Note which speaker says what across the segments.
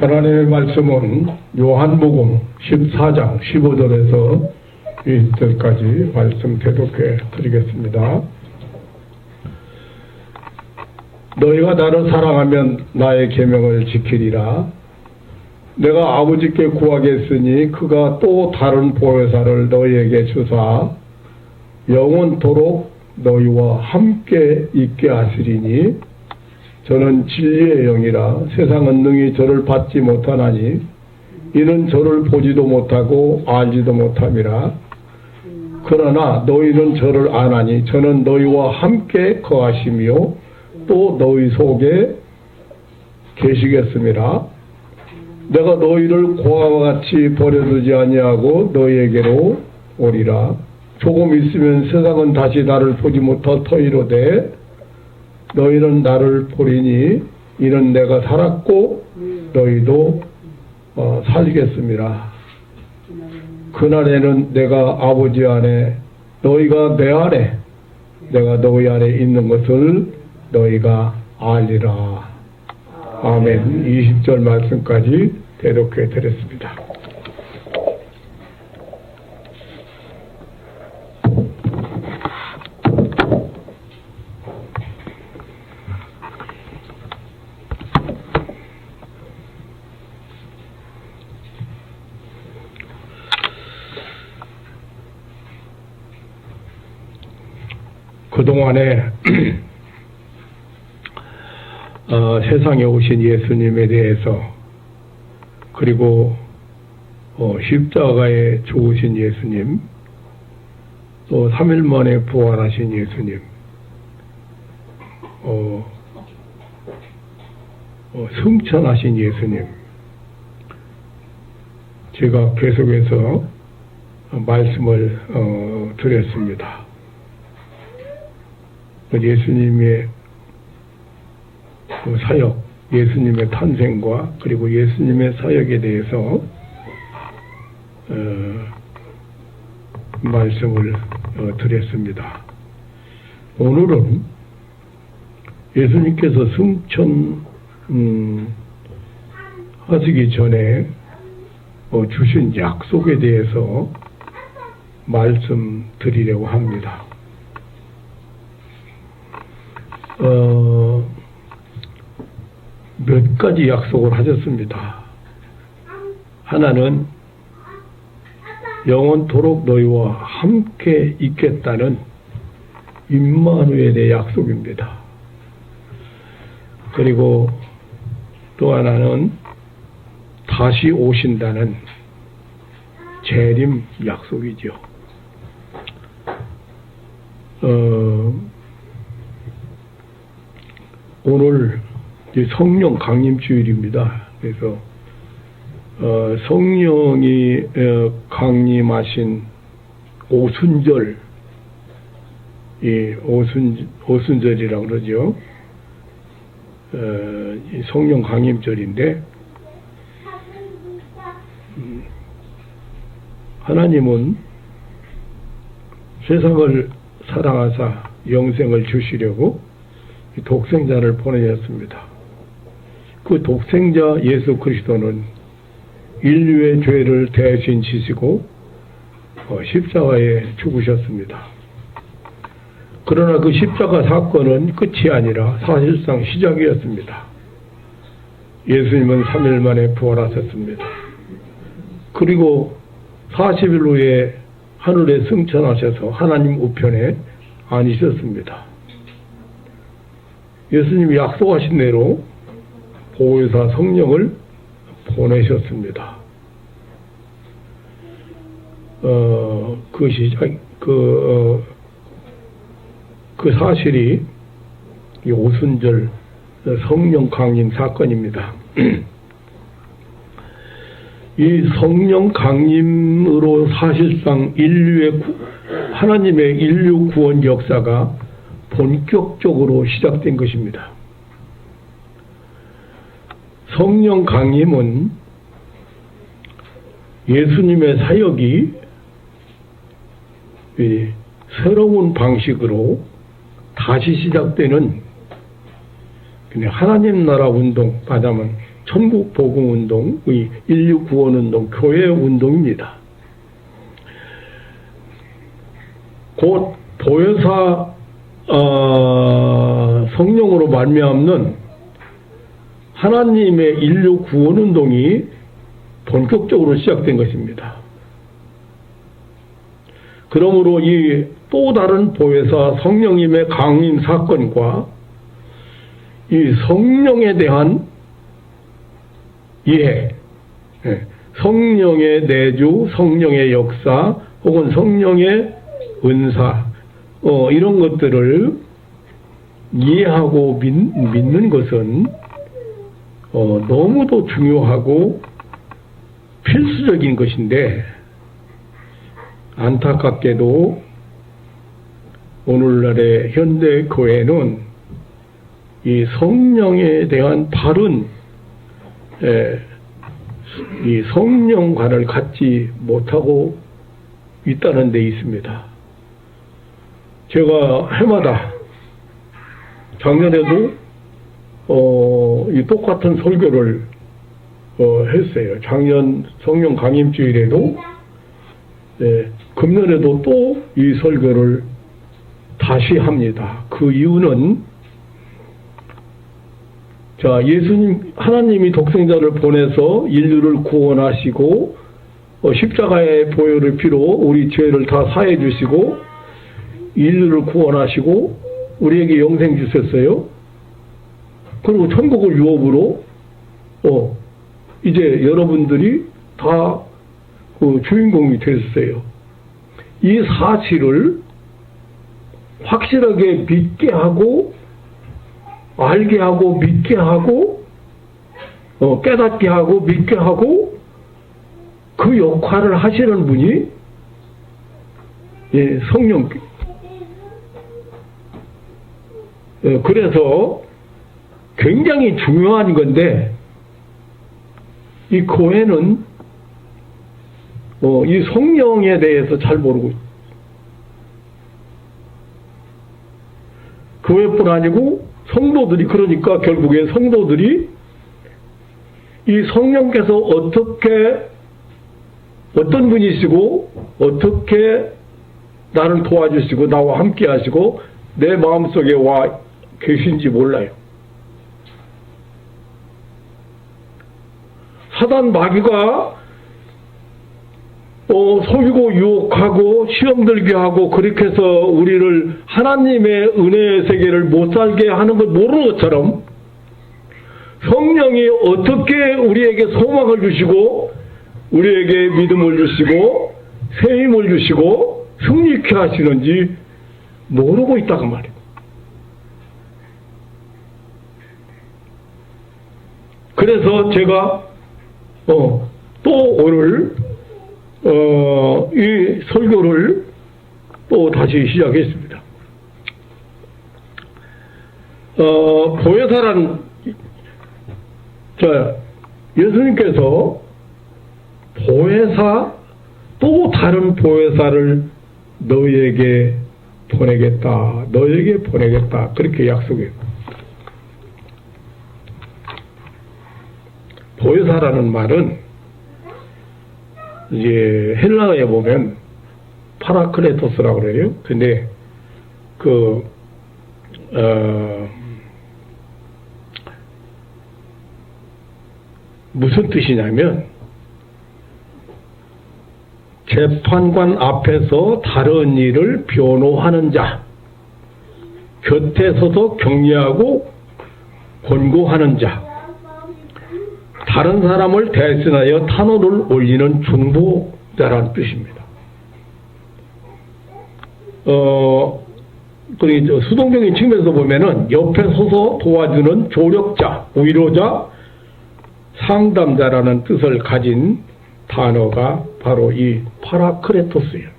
Speaker 1: 하나님의 말씀은 요한복음 14장 15절에서 20절까지 말씀 대독해 드리겠습니다. 너희가 나를 사랑하면 나의 계명을 지키리라. 내가 아버지께 구하겠으니 그가 또 다른 보혜사를 너희에게 주사 영원토록 너희와 함께 있게 하시리니 저는 진리의 영이라. 세상은 능히 저를 받지 못하나니 이는 저를 보지도 못하고 알지도 못함이라. 그러나 너희는 저를 아나니 저는 너희와 함께 거하시며 또 너희 속에 계시겠습니다. 내가 너희를 고아와 같이 버려두지 아니하고 너희에게로 오리라. 조금 있으면 세상은 다시 나를 보지 못할 터이로되 너희는 나를 보리니 이는 내가 살았고 너희도 살겠습니다. 그날에는 내가 아버지 안에 너희가 내 안에 내가 너희 안에 있는 것을 너희가 알리라. 아멘. 20절 말씀까지 대독해 드렸습니다. 그동안에 세상에 오신 예수님에 대해서 그리고 십자가에 죽으신 예수님 또 3일 만에 부활하신 예수님 승천하신 예수님 제가 계속해서 말씀을 드렸습니다. 예수님의 사역, 예수님의 탄생과 그리고 예수님의 사역에 대해서 말씀을 드렸습니다. 오늘은 예수님께서 승천 하시기 전에 주신 약속에 대해서 말씀드리려고 합니다. 몇 가지 약속을 하셨습니다. 하나는 영원토록 너희와 함께 있겠다는 임마누엘의 약속입니다. 그리고 또 하나는 다시 오신다는 재림 약속이죠. 오늘 성령 강림주일입니다. 그래서 성령이 강림하신 오순절, 오순절이라고 그러죠. 성령 강림절인데 하나님은 세상을 사랑하사 영생을 주시려고 독생자를 보내셨습니다. 그 독생자 예수 그리스도는 인류의 죄를 대신 지시고 십자가에 죽으셨습니다. 그러나 그 십자가 사건은 끝이 아니라 사실상 시작이었습니다. 예수님은 3일 만에 부활하셨습니다. 그리고 40일 후에 하늘에 승천하셔서 하나님 우편에 앉으셨습니다. 예수님이 약속하신 대로 보혜사 성령을 보내셨습니다. 그 사실이 이 오순절 성령 강림 사건입니다. 이 성령 강림으로 사실상 하나님의 인류 구원 역사가 본격적으로 시작된 것입니다. 성령 강림은 예수님의 사역이 새로운 방식으로 다시 시작되는 근데 하나님 나라 운동, 말하자면 천국 복음 운동의 인류 구원 운동, 교회 운동입니다. 곧 보혜사 성령으로 말미암는 하나님의 인류 구원 운동이 본격적으로 시작된 것입니다. 그러므로 이 또 다른 보혜사 성령님의 강림 사건과 이 성령에 대한 이해, 성령의 내주, 성령의 역사, 혹은 성령의 은사, 이런 것들을 이해하고 믿는 것은 너무도 중요하고 필수적인 것인데, 안타깝게도 오늘날의 현대 교회는 이 성령에 대한 바른 이 성령관을 갖지 못하고 있다는 데 있습니다. 제가 해마다 작년에도 이 똑같은 설교를 했어요. 작년 성령 강림주일에도, 금년에도 또 이 설교를 다시 합니다. 그 이유는, 자, 예수님, 하나님이 독생자를 보내서 인류를 구원하시고, 십자가의 보혈의 피로 우리 죄를 다 사해 주시고, 인류를 구원하시고, 우리에게 영생 주셨어요. 그리고 천국을 유업으로, 이제 여러분들이 다 그 주인공이 됐어요. 이 사실을 확실하게 믿게 하고, 알게 하고, 믿게 하고, 깨닫게 하고, 믿게 하고, 그 역할을 하시는 분이, 성령. 그래서 굉장히 중요한 건데, 이 교회는 이 성령에 대해서 잘 모르고 있어요. 교회뿐 아니고 성도들이, 그러니까 결국에 성도들이 이 성령께서 어떤 분이시고 어떻게 나를 도와주시고 나와 함께 하시고 내 마음속에 와 계신지 몰라요. 사단 마귀가 속이고 유혹하고 시험 들게 하고 그렇게 해서 우리를 하나님의 은혜의 세계를 못 살게 하는 걸 모르는 것처럼, 성령이 어떻게 우리에게 소망을 주시고 우리에게 믿음을 주시고 새 힘을 주시고 승리케 하시는지 모르고 있다고 말이에요. 그래서 제가 또 오늘 이 설교를 또 다시 시작했습니다. 보혜사란, 예수님께서 보혜사, 또 다른 보혜사를 너희에게 보내겠다, 너희에게 보내겠다, 그렇게 약속해요. 보혜사라는 말은 이제 헬라어에 보면 파라클레토스라고 그래요. 근데 무슨 뜻이냐면, 재판관 앞에서 다른 일을 변호하는 자, 곁에 서서 격려하고 권고하는 자, 다른 사람을 대신하여 탄원을 올리는 중보자라는 뜻입니다. 그리고 수동적인 측면에서 보면은 옆에 서서 도와주는 조력자, 위로자, 상담자라는 뜻을 가진 단어가 바로 이 파라크레토스예요.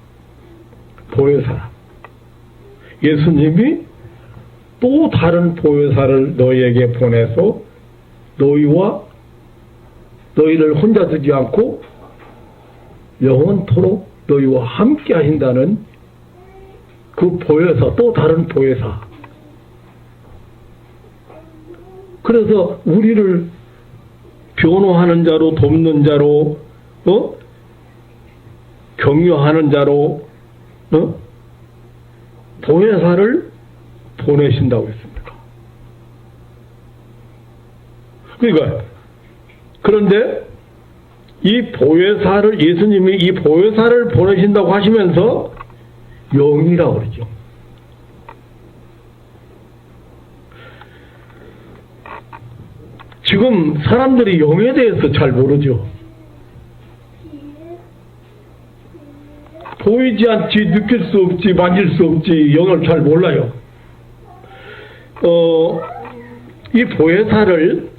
Speaker 1: 보혜사. 예수님이 또 다른 보혜사를 너희에게 보내서 너희를 혼자 두지 않고 영원토록 너희와 함께 하신다는 그 보혜사, 또 다른 보혜사. 그래서 우리를 변호하는 자로, 돕는 자로, 격려하는 자로, 보혜사를 보내신다고 했습니다. 그러니까, 그런데 이 보혜사를, 예수님이 이 보혜사를 보내신다고 하시면서 영이라고 그러죠. 지금 사람들이 영에 대해서 잘 모르죠. 보이지 않지, 느낄 수 없지, 만질 수 없지, 영을 잘 몰라요. 이 보혜사를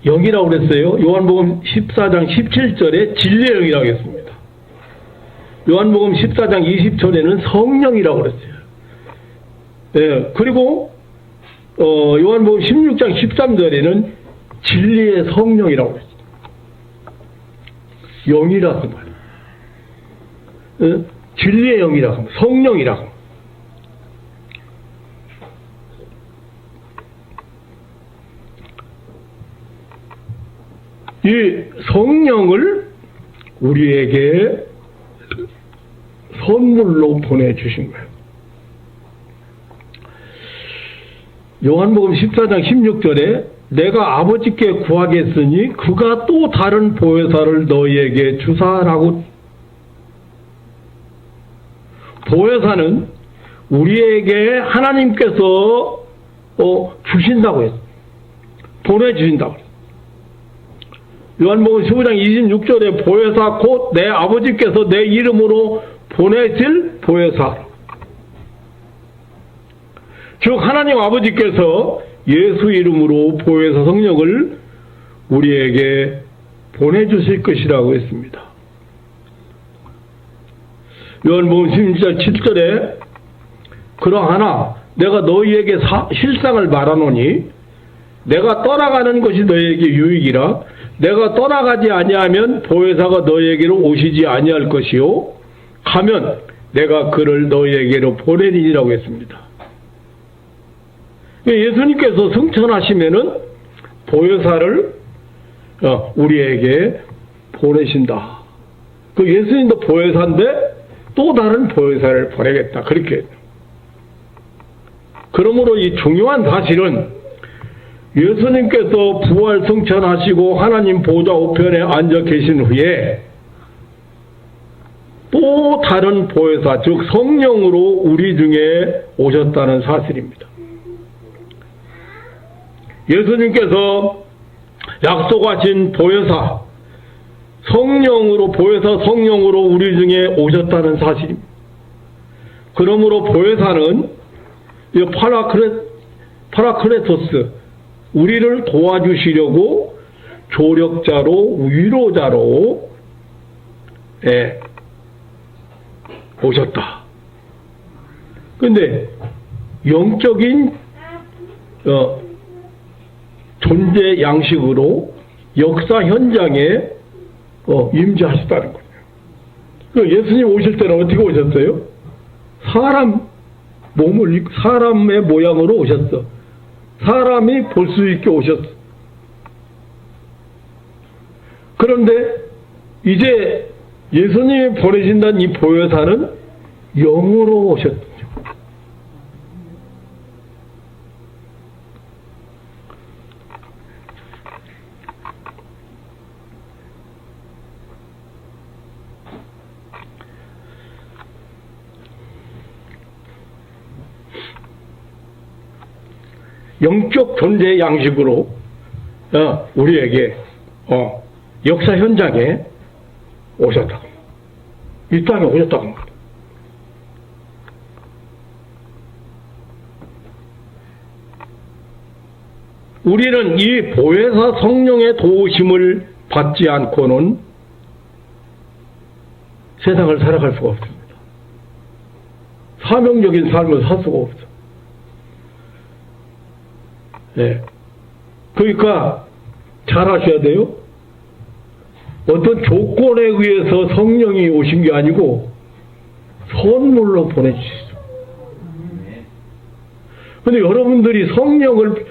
Speaker 1: 영이라고 그랬어요. 요한복음 14장 17절에 진리의 영이라고 했습니다. 요한복음 14장 20절에는 성령이라고 그랬어요. 예, 그리고 요한복음 16장 13절에는 진리의 성령이라고 그랬어요. 영이라고 말이에요. 예? 진리의 영이라고, 성령이라고. 이 성령을 우리에게 선물로 보내주신 거예요. 요한복음 14장 16절에 내가 아버지께 구하겠으니 그가 또 다른 보혜사를 너희에게 주사라고. 보혜사는 우리에게 하나님께서 주신다고 했어요. 보내주신다고 했어요. 요한복음 15장 26절에 보혜사 곧 내 아버지께서 내 이름으로 보내실 보혜사. 즉 하나님 아버지께서 예수 이름으로 보혜사 성령을 우리에게 보내주실 것이라고 했습니다. 요한복음 16장 7절에 그러하나 내가 너희에게 실상을 말하노니 내가 떠나가는 것이 너희에게 유익이라. 내가 떠나가지 아니하면 보혜사가 너희에게로 오시지 아니할 것이요 가면 내가 그를 너희에게로 보내리라고 했습니다. 예수님께서 승천하시면은 보혜사를 우리에게 보내신다. 그 예수님도 보혜사인데 또 다른 보혜사를 보내겠다. 그렇게. 그러므로 이 중요한 사실은 예수님께서 부활 승천하시고 하나님 보좌 우편에 앉아 계신 후에 또 다른 보혜사, 즉 성령으로 우리 중에 오셨다는 사실입니다. 예수님께서 약속하신 보혜사, 성령으로, 보혜사 성령으로 우리 중에 오셨다는 사실입니다. 그러므로 보혜사는 파라크레토스, 우리를 도와주시려고 조력자로, 위로자로 오셨다. 근데 영적인 존재 양식으로 역사 현장에 임재하셨다는 거예요. 예수님 오실 때는 어떻게 오셨어요? 사람의 모양으로 오셨어. 사람이 볼 수 있게 오셨어. 그런데 이제 예수님이 보내신다는 이 보혜사는 영으로 오셨죠. 영적 존재 양식으로 우리에게 역사 현장에 오셨다고, 이 땅에 오셨다고 합니다. 우리는 이 보혜사 성령의 도우심을 받지 않고는 세상을 살아갈 수가 없습니다. 사명적인 삶을 살 수가 없어. 네. 그러니까 잘 아셔야 돼요. 어떤 조건에 의해서 성령이 오신 게 아니고 선물로 보내주셨어요. 근데 여러분들이 성령을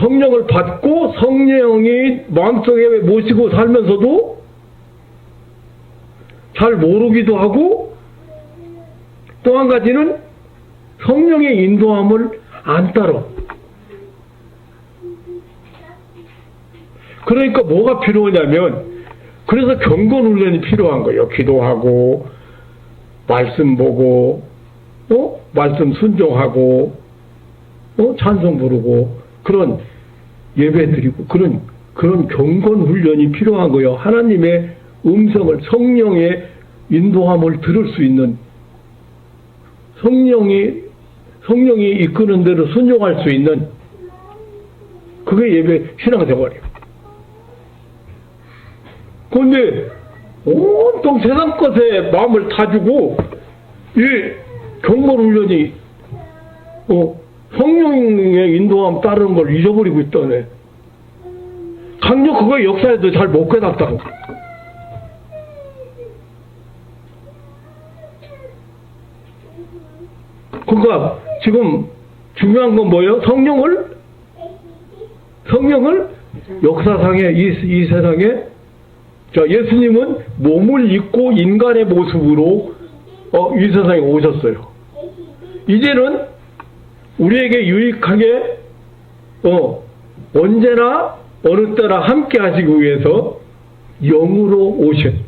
Speaker 1: 성령을 받고 성령이 마음속에 모시고 살면서도 잘 모르기도 하고, 또 한 가지는 성령의 인도함을 안 따라. 그러니까 뭐가 필요하냐면, 그래서 경건 훈련이 필요한 거예요. 기도하고, 말씀 보고, 말씀 순종하고, 찬송 부르고, 그런 예배 드리고, 그런 경건 훈련이 필요한 거예요. 하나님의 음성을, 성령의 인도함을 들을 수 있는, 성령이 이끄는 대로 순종할 수 있는, 그게 예배 신앙생활이에요. 그런데 온통 세상 것에 마음을 다주고 이 경건 훈련이 성령의 인도함 따르는 걸 잊어버리고 있다네. 강력 그거 역사에도 잘 못 깨닫다고. 그러니까 지금 중요한 건 뭐예요? 성령을 역사상에 이 세상에, 자, 예수님은 몸을 입고 인간의 모습으로 이 세상에 오셨어요. 이제는 우리에게 유익하게 언제나 어느 때나 함께 하시기 위해서 영으로 오신,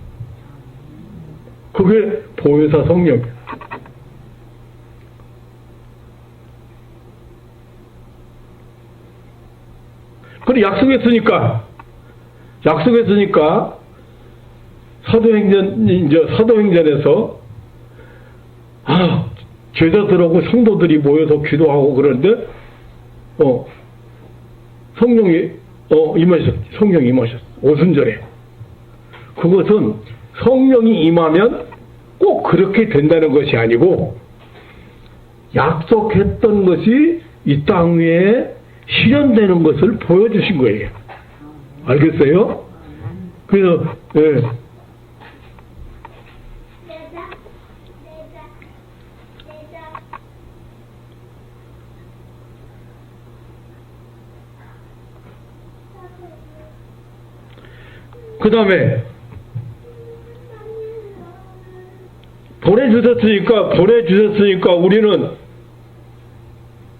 Speaker 1: 그게 보혜사 성령이에요. 그래 약속했으니까 사도행전에서 제자들하고 성도들이 모여서 기도하고 그러는데 성령이 임하셨어. 오순절에. 그것은 성령이 임하면 꼭 그렇게 된다는 것이 아니고, 약속했던 것이 이 땅 위에 실현되는 것을 보여주신 거예요. 알겠어요? 그래서 그 다음에 보내주셨으니까 우리는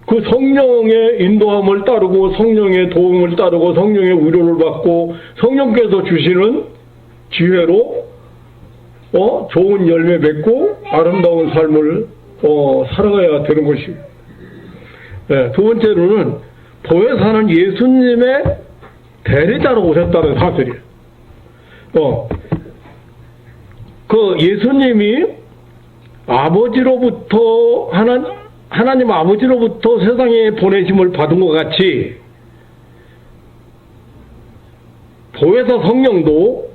Speaker 1: 그 성령의 인도함을 따르고, 성령의 도움을 따르고, 성령의 위로를 받고, 성령께서 주시는 지혜로 좋은 열매 맺고 아름다운 삶을 살아가야 되는 것이. 두 번째로는 보혜사는 예수님의 대리자로 오셨다는 사실이에요. 그 예수님이 아버지로부터 하나님 아버지로부터 세상에 보내심을 받은 것 같이, 보혜사 성령도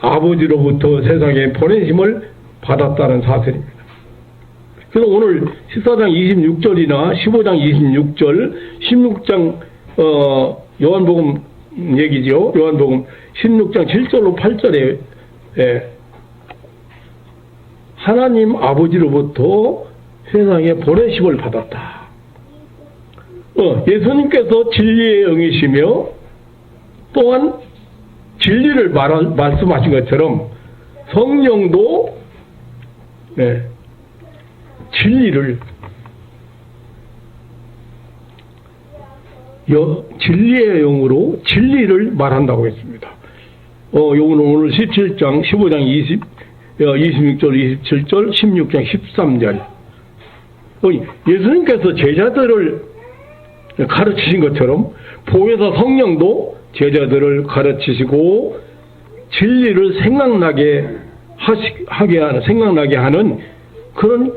Speaker 1: 아버지로부터 세상에 보내심을 받았다는 사실입니다. 그래서 오늘 14장 26절이나 15장 26절, 16장 요한복음 얘기죠. 요한복음 16장 7절로 8절에 하나님 아버지로부터 세상에 보내심을 받았다. 예수님께서 진리의 영이시며 또한 진리를 말씀하신 것처럼 성령도 진리를 진리의 영으로 진리를 말한다고 했습니다. 요거는 오늘 17장 15장 26절 27절 16장 13절. 예수님께서 제자들을 가르치신 것처럼 보혜사 성령도 제자들을 가르치시고 진리를 생각나게 하는 그런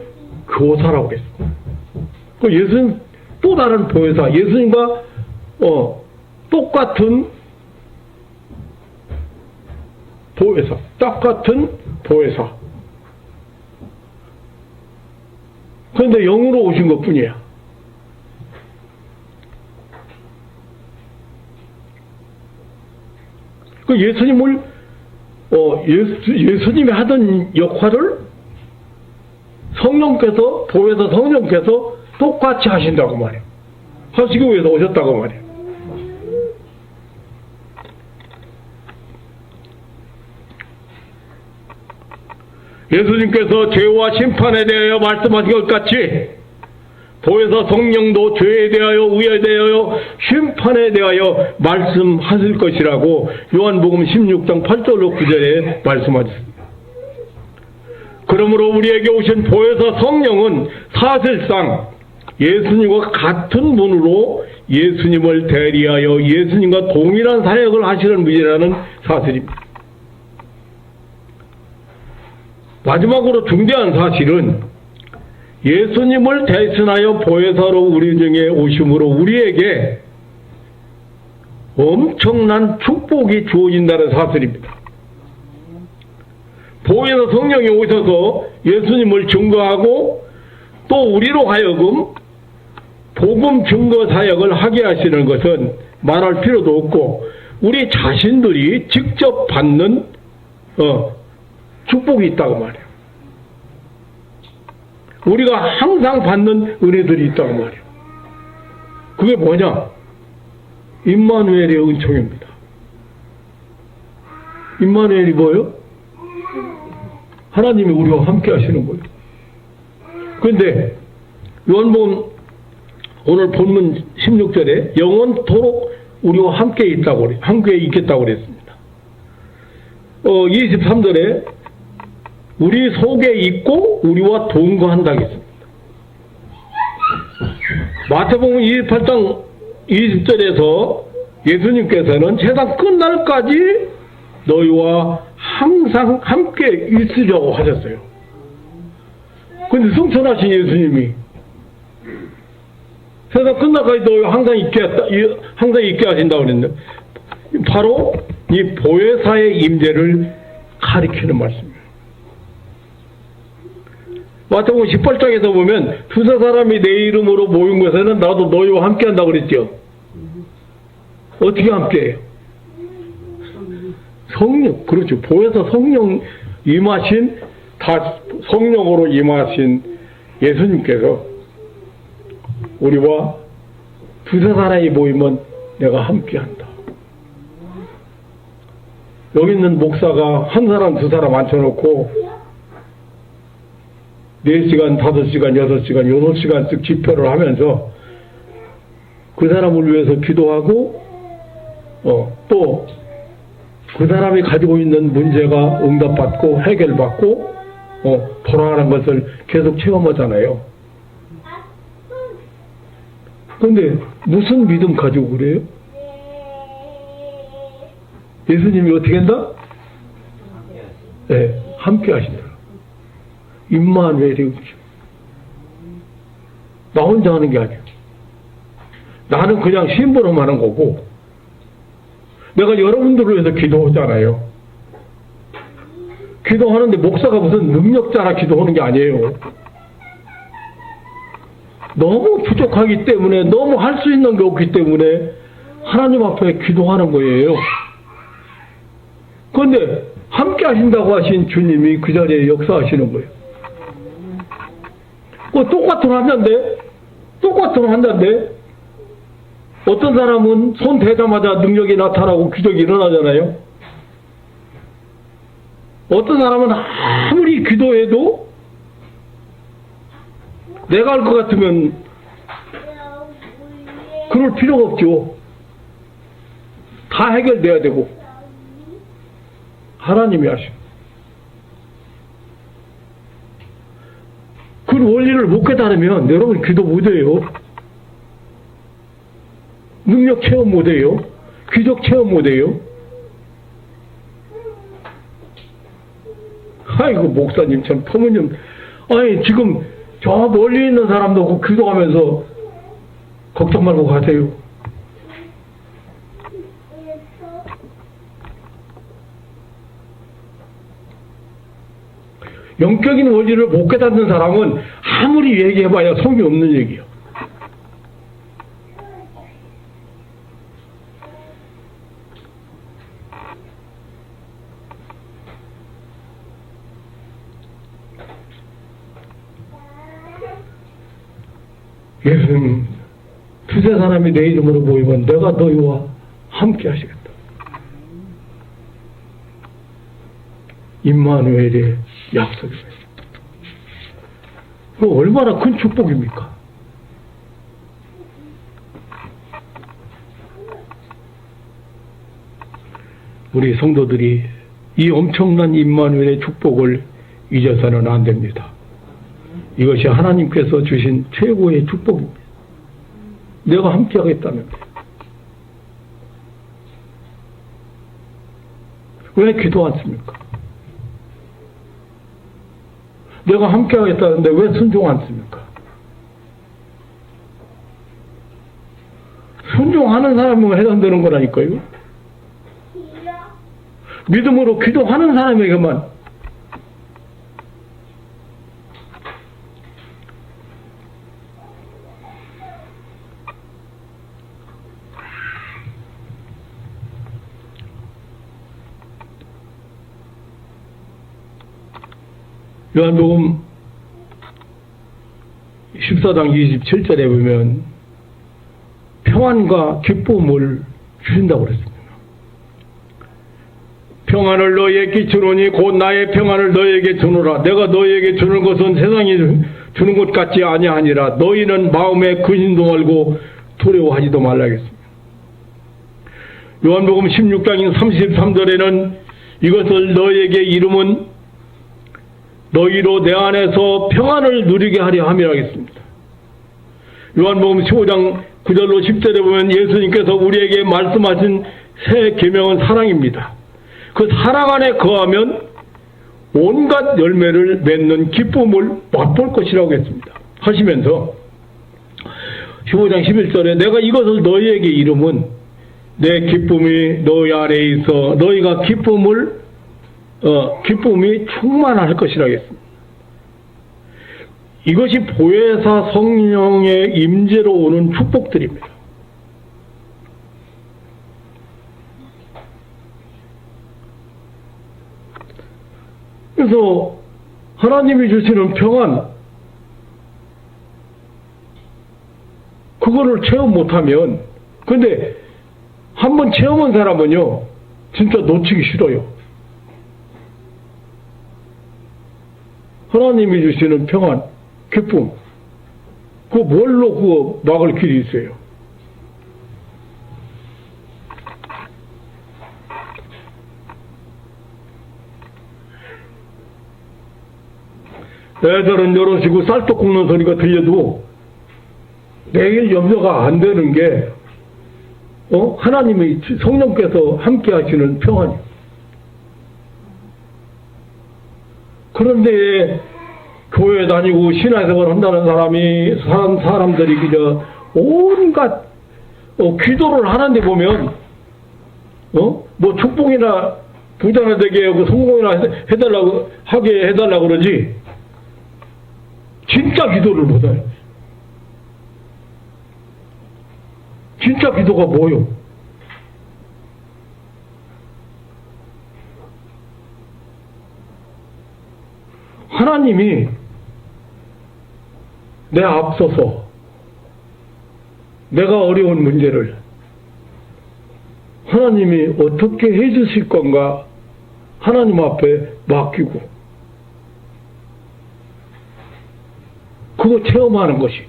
Speaker 1: 교사라고 했습니다. 예수님 또 다른 보혜사, 예수님과 똑같은 보혜사. 그런데 영으로 오신 것 뿐이에요. 예수님이 하던 역할을 보혜사 성령께서 똑같이 하신다고 말해요. 하시기 위해서 오셨다고 말해요. 예수님께서 죄와 심판에 대하여 말씀하신 것 같이 보혜사 성령도 죄에 대하여, 의에 대하여, 심판에 대하여 말씀하실 것이라고 요한복음 16장 8절로 9절에 말씀하셨습니다. 그러므로 우리에게 오신 보혜사 성령은 사실상 예수님과 같은 분으로 예수님을 대리하여 예수님과 동일한 사역을 하시는 분이라는 사실입니다. 마지막으로 중대한 사실은 예수님을 대신하여 보혜사로 우리 중에 오심으로 우리에게 엄청난 축복이 주어진다는 사실입니다. 보혜사 성령이 오셔서 예수님을 증거하고 또 우리로 하여금 복음 증거 사역을 하게 하시는 것은 말할 필요도 없고 우리 자신들이 직접 받는 축복이 있다고 말이에요. 우리가 항상 받는 은혜들이 있다고 말이에요. 그게 뭐냐? 임마누엘의 은총입니다. 임마누엘이 뭐예요? 하나님이 우리와 함께 하시는 거예요. 그런데 요한복음 오늘 본문 16절에 영원토록 우리와 함께 있다고 함께 있겠다고 그랬습니다. 23절에 우리 속에 있고 우리와 동거한다고 했습니다. 마태복음 28장 20절에서 예수님께서는 세상 끝날까지 너희와 항상 함께 있으려고 하셨어요. 그런데 승천하신 예수님이 세상 끝날까지 너희와 항상 있게 하신다고 그랬는데 바로 이 보혜사의 임재를 가리키는 말씀이에요. 마태복음 18장에서 보면 두세 사람이 내 이름으로 모인 곳에는 나도 너희와 함께 한다고 그랬죠. 어떻게 함께해요? 성령, 그렇죠. 보혜사 성령 임하신, 다 성령으로 임하신 예수님께서 우리와 두세 사람이 모이면 내가 함께 한다. 여기 있는 목사가 한 사람, 두 사람 앉혀놓고 4시간, 5시간, 6시간, 6시간씩 집회를 하면서 그 사람을 위해서 기도하고 또 그 사람이 가지고 있는 문제가 응답받고 해결받고 돌아가는 것을 계속 체험하잖아요. 그런데 무슨 믿음 가지고 그래요? 예수님이 어떻게 한다? 네, 함께 하신다. 임마누엘이 은총. 나 혼자 하는 게 아니야. 나는 그냥 심부름 하는 거고 내가 여러분들을 위해서 기도하잖아요. 기도하는데 목사가 무슨 능력자라 기도하는 게 아니에요. 너무 부족하기 때문에 너무 할 수 있는 게 없기 때문에 하나님 앞에 기도하는 거예요. 그런데 함께 하신다고 하신 주님이 그 자리에 역사하시는 거예요. 똑같은 환자인데 어떤 사람은 손 대자마자 능력이 나타나고 기적이 일어나잖아요. 어떤 사람은 아무리 기도해도 내가 할 것 같으면 그럴 필요가 없죠. 다 해결돼야 되고 하나님이 하시고 그 원리를 못 깨달으면 여러분 기도 못해요. 능력 체험 못해요. 기적 체험 못해요. 아이고 목사님 참 터무니없는. 아니 지금 저 멀리 있는 사람도 기도하면서 걱정 말고 가세요. 영적인 원리를 못 깨닫는 사람은 아무리 얘기해봐야 소용이 없는 얘기예요. 예수님, 두세 사람이 내 이름으로 모이면 내가 너희와 함께 하시겠다. 임마누엘의 약속이에요. 그 얼마나 큰 축복입니까? 우리 성도들이 이 엄청난 임마누엘의 축복을 잊어서는 안 됩니다. 이것이 하나님께서 주신 최고의 축복입니다. 내가 함께 하겠다는 거예요. 왜 기도 않습니까? 내가 함께 하겠다는데 왜 순종 않습니까? 순종하는 사람은 해당되는 거라니까요. 믿음으로 기도하는 사람에게만 요한복음 14장 27절에 보면 평안과 기쁨을 주신다고 그랬습니다. 평안을 너희에게 주노니 곧 나의 평안을 너희에게 주노라. 내가 너희에게 주는 것은 세상이 주는 것 같지 아니하니라. 너희는 마음에 근심도 말고 두려워하지도 말라 하겠습니다. 요한복음 16장 33절에는 이것을 너희에게 이름은 너희로 내 안에서 평안을 누리게 하려 함이라 하겠습니다. 요한복음 15장 9절로 10절에 보면 예수님께서 우리에게 말씀하신 새 계명은 사랑입니다. 그 사랑 안에 거하면 온갖 열매를 맺는 기쁨을 맛볼 것이라고 했습니다. 하시면서 15장 11절에 내가 이것을 너희에게 이름은 내 기쁨이 너희 안에 있어 너희가 기쁨이 충만할 것이라 했습니다. 이것이 보혜사 성령의 임재로 오는 축복들입니다. 그래서 하나님이 주시는 평안, 그거를 체험 못하면, 근데 한번 체험한 사람은요 진짜 놓치기 싫어요. 하나님이 주시는 평안, 기쁨, 그 뭘로 그거 막을 길이 있어요? 애들은 열어지고 쌀떡 굽는 소리가 들려도 내일 염려가 안 되는 게 하나님의 성령께서 함께 하시는 평안이에요. 그런데 교회 다니고 신앙생활 한다는 사람들이 그저 온갖 기도를 하는데 보면 뭐 축복이나 부자나 되게 하고 성공이나 하게 해달라고 그러지 진짜 기도를 못해요. 진짜 기도가 뭐요? 하나님이 내 앞서서 내가 어려운 문제를 하나님이 어떻게 해주실 건가 하나님 앞에 맡기고 그거 체험하는 것이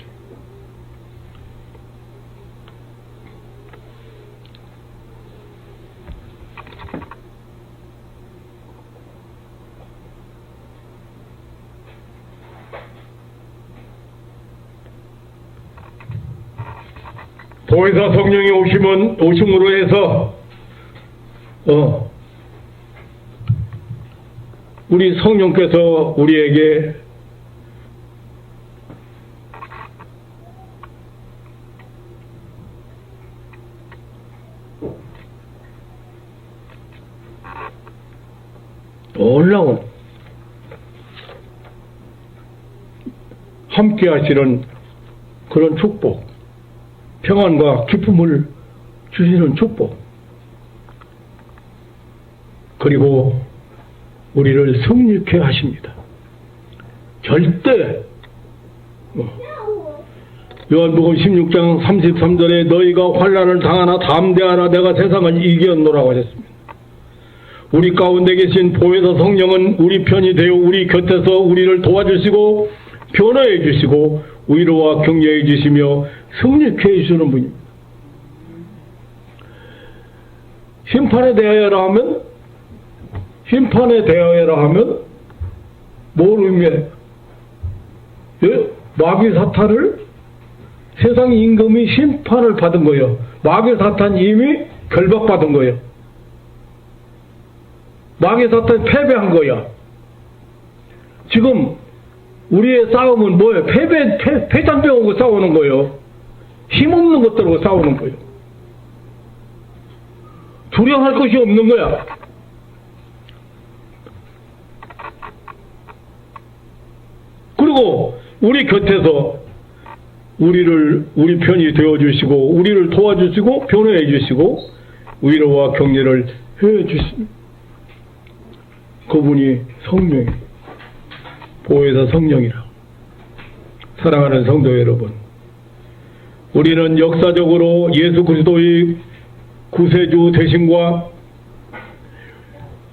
Speaker 1: 보혜사 성령이 오심으로 해서 우리 성령께서 우리에게 놀라운 함께 하시는 그런 축복, 평안과 기쁨을 주시는 축복, 그리고 우리를 성립케 하십니다. 절대 요한복음 16장 33절에 너희가 환난을 당하나 담대하라 내가 세상을 이겼노라고 하셨습니다. 우리 가운데 계신 보혜사 성령은 우리 편이 되어 우리 곁에서 우리를 도와주시고 변화해 주시고 위로와 격려해 주시며 승리케 해주시는 분입니다. 심판에 대하여라 하면 뭘 의미해? 예? 마귀 사탄을 세상 임금이 심판을 받은 거예요. 마귀 사탄 이미 결박받은 거예요. 마귀 사탄 패배한 거야. 지금 우리의 싸움은 뭐예요? 패잔병하고 싸우는 거예요. 힘없는 것들하고 싸우는 거예요. 두려워할 것이 없는 거야. 그리고 우리 곁에서 우리 편이 되어주시고 우리를 도와주시고 변호해 주시고 위로와 격려를 해 주십니다. 그분이 성령, 보혜사 성령이라. 사랑하는 성도 여러분, 우리는 역사적으로 예수 그리스도의 구세주 되심과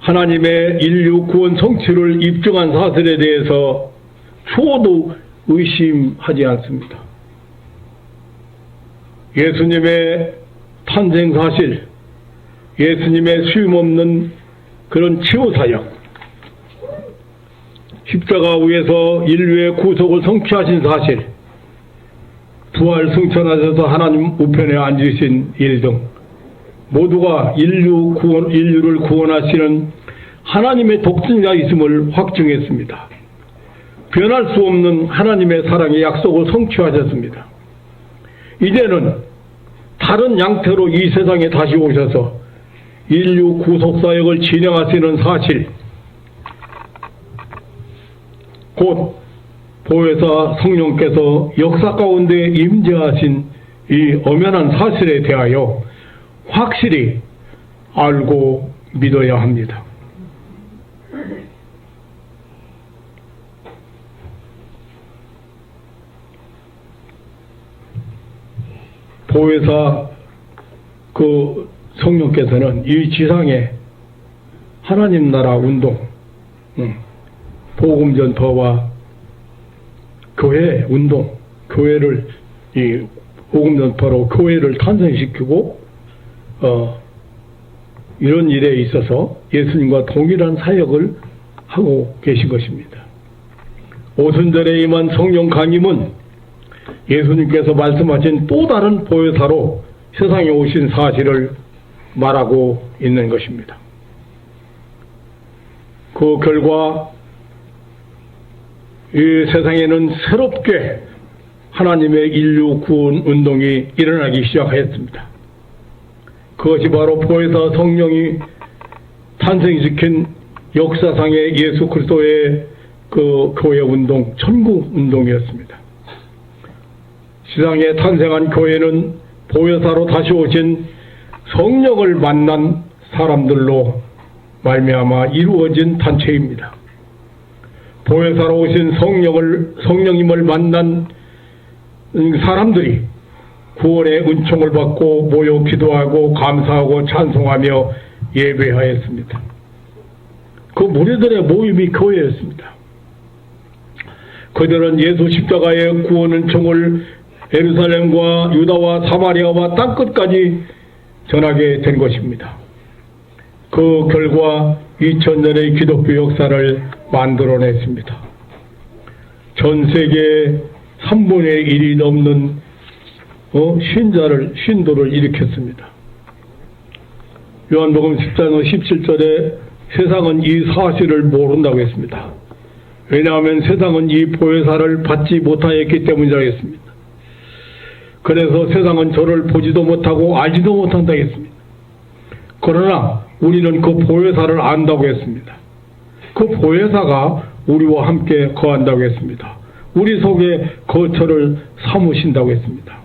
Speaker 1: 하나님의 인류 구원 성취를 입증한 사실에 대해서 추호도 의심하지 않습니다. 예수님의 탄생 사실, 예수님의 수임없는 그런 치유사역, 십자가 위에서 인류의 구속을 성취하신 사실, 부활 승천하셔서 하나님 우편에 앉으신 일 등 모두가 인류를 구원하시는 하나님의 독생자이심을 확증했습니다. 변할 수 없는 하나님의 사랑의 약속을 성취하셨습니다. 이제는 다른 양태로 이 세상에 다시 오셔서 인류 구속사역을 진행하시는 사실, 곧 보혜사 성령께서 역사 가운데 임재하신 이 엄연한 사실에 대하여 확실히 알고 믿어야 합니다. 보혜사 그 성령께서는 이 지상에 하나님 나라 운동, 복음 전파와 교회 운동, 교회를 이 복음 전파로 교회를 탄생시키고 이런 일에 있어서 예수님과 동일한 사역을 하고 계신 것입니다. 오순절에 임한 성령 강림은 예수님께서 말씀하신 또 다른 보혜사로 세상에 오신 사실을 말하고 있는 것입니다. 그 결과 이 세상에는 새롭게 하나님의 인류 구원 운동이 일어나기 시작하였습니다. 그것이 바로 보혜사 성령이 탄생시킨 역사상의 예수 그리스도의 그 교회 운동, 천국 운동이었습니다. 세상에 탄생한 교회는 보혜사로 다시 오신 성령을 만난 사람들로 말미암아 이루어진 단체입니다. 보혜사로 오신 성령님을 만난 사람들이 구원의 은총을 받고 모여 기도하고 감사하고 찬송하며 예배하였습니다. 그 무리들의 모임이 교회였습니다. 그들은 예수 십자가의 구원 은총을 예루살렘과 유다와 사마리아와 땅끝까지 전하게 된 것입니다. 그 결과 2000년의 기독교 역사를 만들어냈습니다. 전 세계 3분의 1이 넘는 신도를 일으켰습니다. 요한복음 14장 17절에 세상은 이 사실을 모른다고 했습니다. 왜냐하면 세상은 이 보혜사를 받지 못하였기 때문이라고 했습니다. 그래서 세상은 저를 보지도 못하고 알지도 못한다고 했습니다. 그러나 우리는 그 보혜사를 안다고 했습니다. 그 보혜사가 우리와 함께 거한다고 했습니다. 우리 속에 거처를 삼으신다고 했습니다.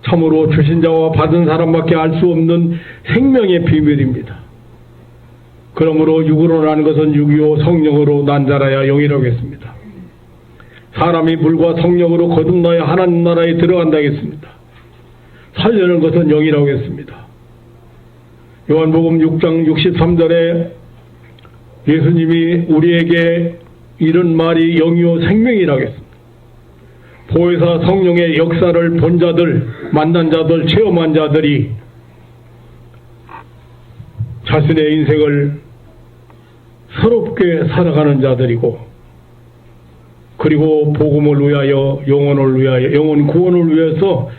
Speaker 1: 참으로 주신 자와 받은 사람밖에 알 수 없는 생명의 비밀입니다. 그러므로 육으로 난 것은 육이요 성령으로 난 자라야 영이라고 했습니다. 사람이 물과 성령으로 거듭나야 하나님 나라에 들어간다고 했습니다. 살려는 것은 영이라고 했습니다. 요한복음 6장 63절에 예수님이 우리에게 이런 말이 영이요 생명이라고 했습니다. 보혜사 성령의 역사를 본 자들, 만난 자들, 체험한 자들이 자신의 인생을 새롭게 살아가는 자들이고, 그리고 복음을 위하여, 영혼을 위하여, 영혼 구원을 위해서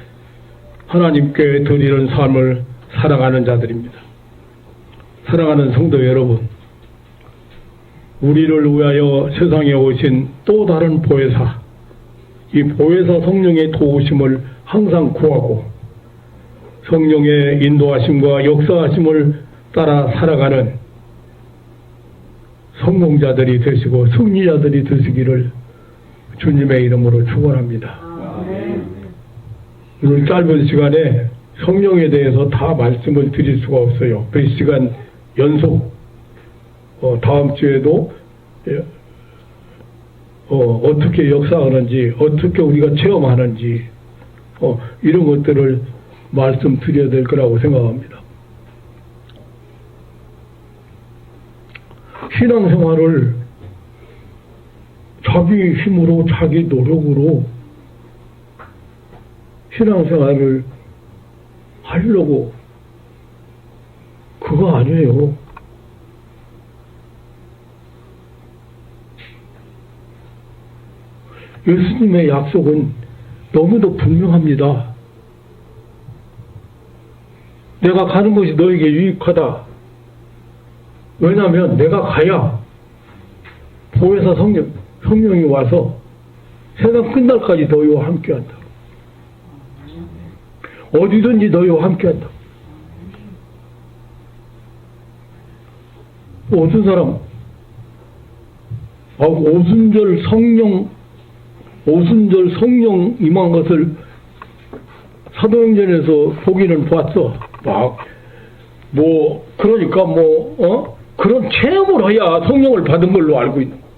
Speaker 1: 하나님께 드리는 삶을 살아가는 자들입니다. 사랑하는 성도 여러분, 우리를 위하여 세상에 오신 또 다른 보혜사, 이 보혜사 성령의 도우심을 항상 구하고 성령의 인도하심과 역사하심을 따라 살아가는 성공자들이 되시고 승리자들이 되시기를 주님의 이름으로 축원합니다. 오늘 짧은 시간에 성령에 대해서 다 말씀을 드릴 수가 없어요. 몇 시간 연속 다음 주에도 어떻게 역사하는지, 어떻게 우리가 체험하는지 이런 것들을 말씀드려야 될 거라고 생각합니다. 신앙생활을 자기 힘으로, 자기 노력으로 신앙생활을 하려고, 그거 아니에요. 예수님의 약속은 너무도 분명합니다. 내가 가는 것이 너에게 유익하다. 왜냐하면 내가 가야 보혜사 성령이 와서 세상 끝날까지 너희와 함께한다. 어디든지 너희와 함께한다. 어떤 사람 오순절 성령 임한 것을 사도행전에서 보기는 봤어. 그러니까 그런 체험을 해야 성령을 받은 걸로 알고 있는 거야.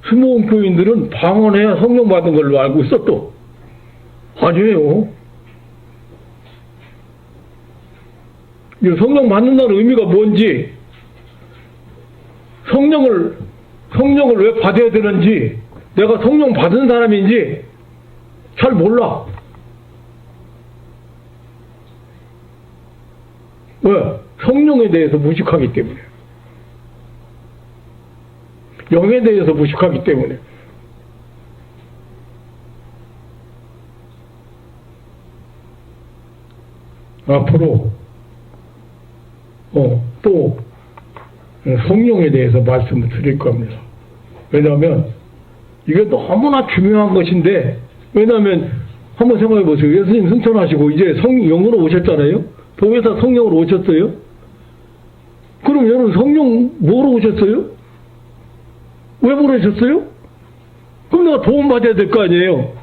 Speaker 1: 스모은 교인들은 방언해야 성령 받은 걸로 알고 있어. 또 아니에요. 성령 받는다는 의미가 뭔지, 성령을 왜 받아야 되는지, 내가 성령 받은 사람인지 잘 몰라. 왜? 성령에 대해서 무식하기 때문에, 영에 대해서 무식하기 때문에. 앞으로 또 성령에 대해서 말씀을 드릴 겁니다. 왜냐하면 이게 너무나 중요한 것인데, 왜냐하면 한번 생각해 보세요. 예수님 승천하시고 이제 영으로 오셨잖아요. 보혜사 성령으로 오셨어요. 그럼 여러분 성령 뭐로 오셨어요? 왜 보내셨어요? 그럼 내가 도움 받아야 될 거 아니에요.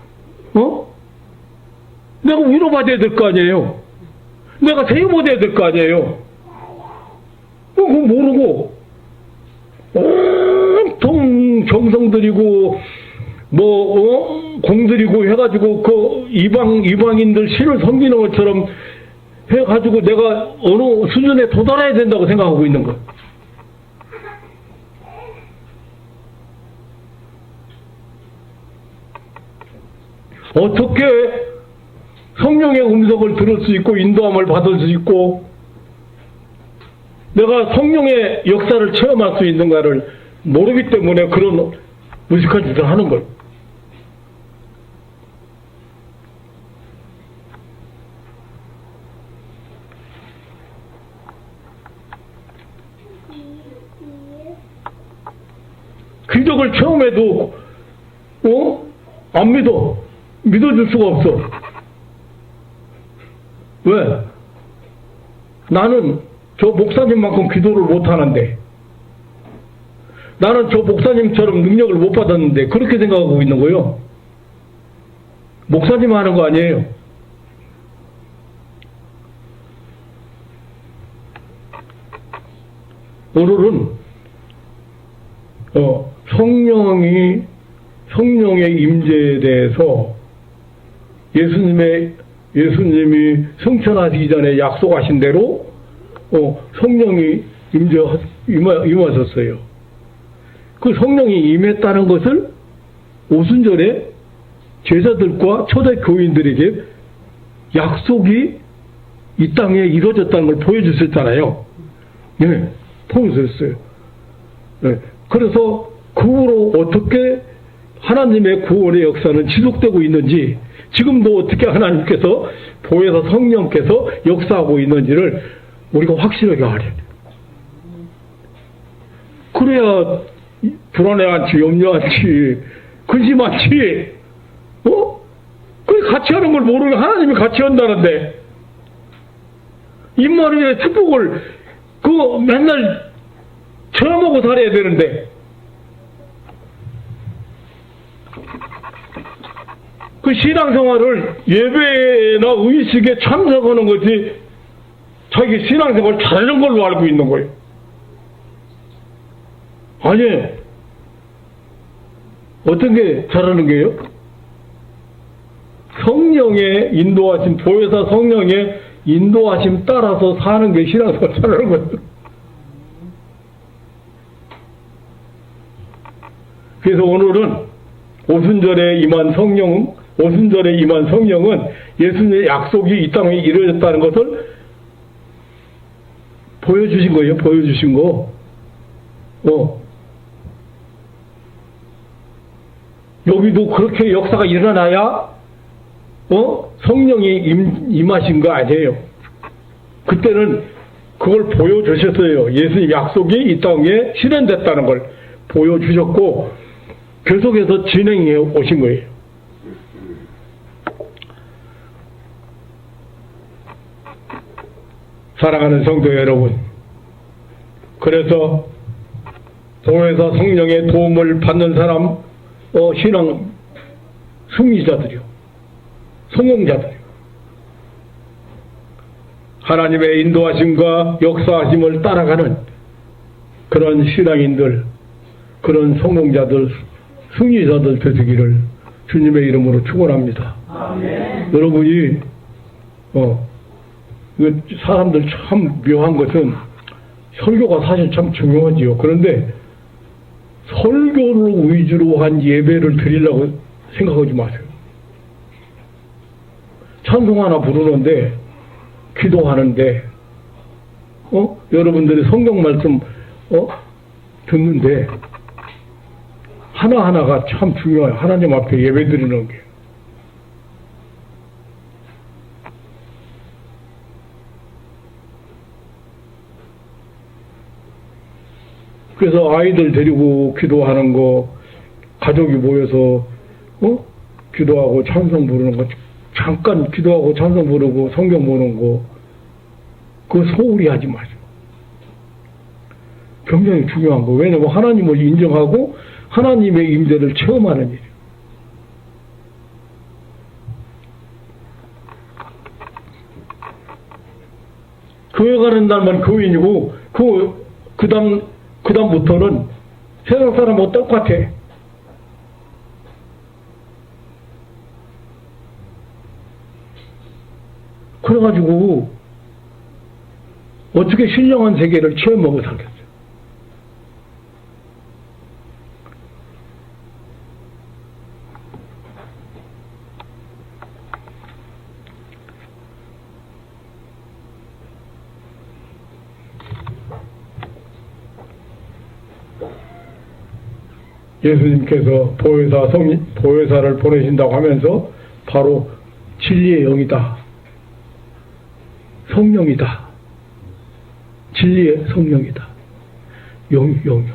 Speaker 1: 내가 위로 받아야 될 거 아니에요. 내가 세움 받아야 될 거 아니에요. 그거 모르고 온통 정성 들이고 공들이고 해가지고 그 이방인들 신을 섬기는 것처럼 해가지고 내가 어느 수준에 도달해야 된다고 생각하고 있는 거예요. 어떻게 성령의 음성을 들을 수 있고 인도함을 받을 수 있고 내가 성령의 역사를 체험할 수 있는가를 모르기 때문에 그런 무식한 짓을 하는 거예요. 기적을 체험해도 안 믿어줄 수가 없어. 왜? 나는 저 목사님만큼 기도를 못하는데, 나는 저 목사님처럼 능력을 못 받았는데, 그렇게 생각하고 있는 거예요. 목사님 하는 거 아니에요. 오늘은 성령의 임재에 대해서, 예수님의 예수님이 승천하시기 전에 약속하신 대로 성령이 임하셨어요. 그 성령이 임했다는 것을 오순절에 제자들과 초대 교인들에게 약속이 이 땅에 이루어졌다는 걸 보여주셨잖아요. 네, 보여주셨어요. 네, 그래서 그 후로 어떻게 하나님의 구원의 역사는 지속되고 있는지, 지금도 어떻게 하나님께서 보혜사 성령께서 역사하고 있는지를 우리가 확실하게 알아야 돼요. 그래야 불안해 않지, 염려 않지, 근심 않지. 그 같이 하는 걸 모르게 하나님이 같이 한다는데, 임마누엘의 축복을 맨날 저먹고 살아야 되는데, 그 신앙생활을 예배나 의식에 참석하는 것이 자기 신앙생활을 잘하는 걸로 알고 있는 거예요. 아니, 어떤 게 잘하는 게요? 성령의 인도하심, 보혜사 성령의 인도하심 따라서 사는 게 신앙생활 잘하는 거예요. 그래서 오늘은 오순절에 임한 성령은 예수님의 약속이 이 땅에 이루어졌다는 것을 보여주신 거예요. 보여주신 거. 여기도 그렇게 역사가 일어나야 성령이 임하신 거 아니에요. 그때는 그걸 보여주셨어요. 예수님 약속이 이 땅에 실현됐다는 걸 보여주셨고 계속해서 진행해 오신 거예요. 사랑하는 성도 여러분, 그래서 보혜사 성령의 도움을 받는 사람, 신앙 승리자들이요, 성공자들이요, 하나님의 인도하심과 역사하심을 따라가는 그런 신앙인들, 그런 성공자들, 승리자들 되시기를 주님의 이름으로 축원합니다. 아멘. 여러분이 사람들 참 묘한 것은 설교가 사실 참 중요하지요. 그런데 설교를 위주로 한 예배를 드리려고 생각하지 마세요. 찬송 하나 부르는데, 기도하는데, 여러분들이 성경 말씀 듣는데 하나하나가 참 중요해요. 하나님 앞에 예배 드리는 게. 그래서 아이들 데리고 기도하는 거, 가족이 모여서 기도하고 찬송 부르는 거, 잠깐 기도하고 찬송 부르고 성경 보는 거, 그거 소홀히 하지 마세요. 굉장히 중요한 거. 왜냐면 하나님을 인정하고 하나님의 임재를 체험하는 일이에요. 교회 가는 날만 교인이고 그다음부터는 세상 사람하고 똑같아. 그래가지고 어떻게 신령한 세계를 체험하고 살겠어요? 예수님께서 보혜사를 보내신다고 하면서 바로 진리의 영이다, 성령이다, 진리의 성령이다, 영.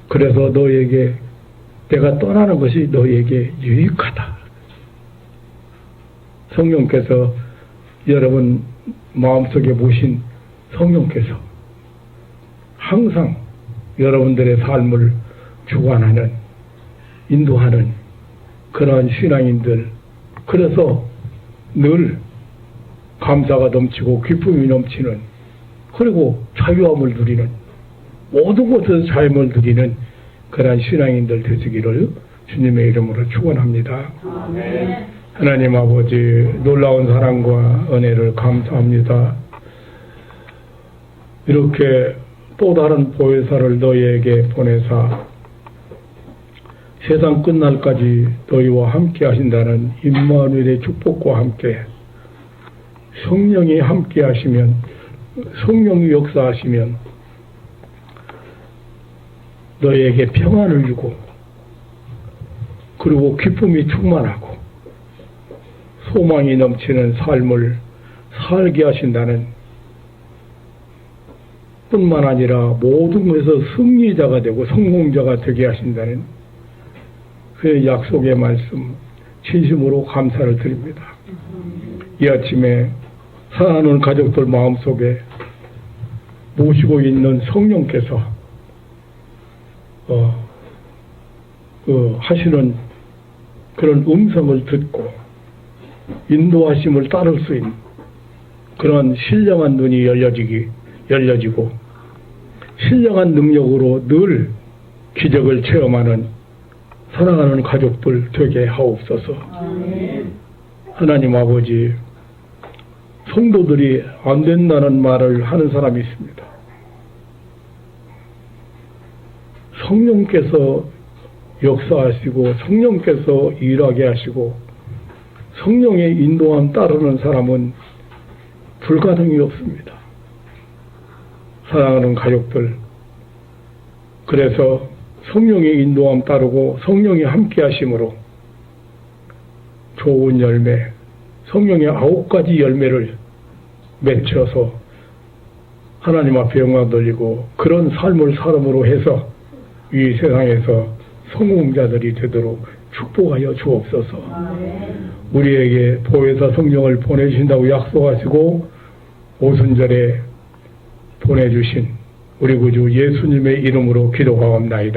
Speaker 1: 그래서 너에게 내가 떠나는 것이 너에게 유익하다. 성령께서 여러분 마음속에 모신 성령께서 항상 여러분들의 삶을 주관하는, 인도하는 그러한 신앙인들, 그래서 늘 감사가 넘치고 기쁨이 넘치는, 그리고 자유함을 누리는, 모든 곳에서 자유함을 누리는 그러한 신앙인들 되시기를 주님의 이름으로 축원합니다. 아멘. 하나님 아버지 놀라운 사랑과 은혜를 감사합니다. 이렇게 또 다른 보혜사를 너희에게 보내사 세상 끝날까지 너희와 함께 하신다는 임마누엘의 축복과 함께 성령이 함께 하시면, 성령이 역사하시면 너희에게 평안을 주고 그리고 기쁨이 충만하고 소망이 넘치는 삶을 살게 하신다는, 뿐만 아니라 모든 것에서 승리자가 되고 성공자가 되게 하신다는 그 약속의 말씀 진심으로 감사를 드립니다. 이 아침에 사랑하는 가족들 마음속에 모시고 있는 성령께서 하시는 그런 음성을 듣고 인도하심을 따를 수 있는 그런 신령한 눈이 열려지고 신령한 능력으로 늘 기적을 체험하는 사랑하는 가족들 되게 하옵소서. 하나님 아버지, 성도들이 안 된다는 말을 하는 사람이 있습니다. 성령께서 역사하시고 성령께서 일하게 하시고 성령의 인도함 따르는 사람은 불가능이 없습니다. 사랑하는 가족들, 그래서 성령의 인도함 따르고 성령이 함께 하심으로 좋은 열매, 성령의 9가지 열매를 맺혀서 하나님 앞에 영광 돌리고 그런 삶을 살음으로 해서 이 세상에서 성공자들이 되도록 축복하여 주옵소서. 우리에게 보혜사 성령을 보내주신다고 약속하시고 오순절에 보내주신 우리 구주 예수님의 이름으로 기도하옵나이다.